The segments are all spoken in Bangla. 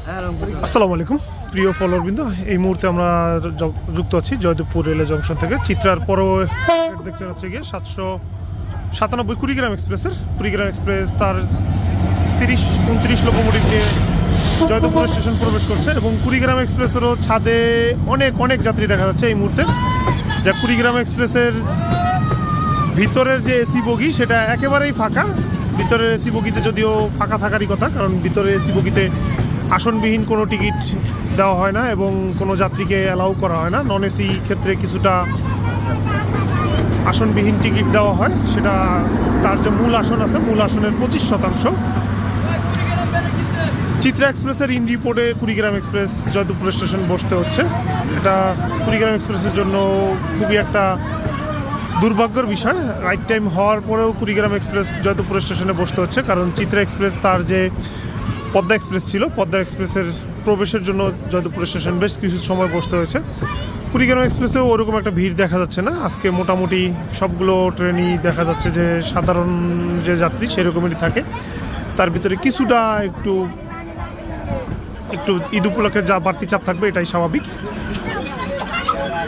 আসসালামু আলাইকুম প্রিয় ফলোয়ারবৃন্দ, এই মুহূর্তে আমরা যুক্ত আছি জয়দেবপুর রেলওয়ে জংশন থেকে। চিত্রার পরও দেখছেন হচ্ছে গিয়ে 797 কুড়িগ্রাম এক্সপ্রেসের। কুড়িগ্রাম এক্সপ্রেস তার 30-29 লোকোমোটিভ নিয়ে জয়দেবপুর স্টেশন প্রবেশ করছে এবং কুড়িগ্রাম এক্সপ্রেসেরও ছাদে অনেক যাত্রী দেখা যাচ্ছে এই মুহূর্তে। যা কুড়িগ্রাম এক্সপ্রেসের ভিতরের যে এসি বগি সেটা একেবারেই ফাঁকা। ভিতরের এসি বগিতে যদিও ফাঁকা থাকারই কথা, কারণ ভিতরের এসি বগিতে আসনবিহীন কোনো টিকিট দেওয়া হয় না এবং কোনো যাত্রীকে অ্যালাউ করা হয় না। নন এসি ক্ষেত্রে কিছুটা আসনবিহীন টিকিট দেওয়া হয়, সেটা তার যে মূল আসন আছে মূল আসনের 25%। চিত্রা এক্সপ্রেসের ইন রিপোর্টে কুড়িগ্রাম এক্সপ্রেস জয়দেবপুর স্টেশন বসতে হচ্ছে। এটা কুড়িগ্রাম এক্সপ্রেসের জন্য খুবই একটা দুর্ভাগ্যের বিষয়। রাইট টাইম হওয়ার পরেও কুড়িগ্রাম এক্সপ্রেস জয়দেবপুর স্টেশনে বসতে হচ্ছে, কারণ চিত্রা এক্সপ্রেস তার যে পদ্মা এক্সপ্রেস ছিল, পদ্মা এক্সপ্রেসের প্রবেশের জন্য জয়দেবপুর স্টেশন বেশ কিছু সময় বসতে হয়েছে। কুড়িগ্রাম এক্সপ্রেসেও ওরকম একটা ভিড় দেখা যাচ্ছে না। আজকে মোটামুটি সবগুলো ট্রেনই দেখা যাচ্ছে যে সাধারণ যে যাত্রী সেরকমই থাকে। তার ভিতরে কিছুটা একটু ঈদ উপলক্ষে যা বাড়তি চাপ থাকবে এটাই স্বাভাবিক।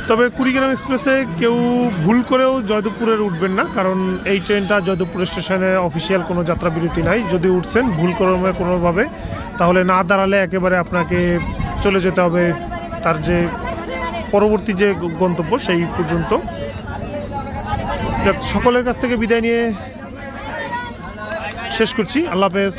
তবে কুড়িগ্রাম এক্সপ্রেসে কেউ ভুল করেও জয়দেবপুরের উঠবেন না, কারণ এই ট্রেনটা জয়দেবপুর স্টেশনে অফিসিয়াল কোনো যাত্রা বিরতি নাই। যদি উঠছেন ভুল ক্রমে কোনোভাবে, তাহলে না দাঁড়ালে একেবারে আপনাকে চলে যেতে হবে তার যে পরবর্তী যে গন্তব্য সেই পর্যন্ত। সকলের কাছ থেকে বিদায় নিয়ে শেষ করছি। আল্লাহ হাফেজ।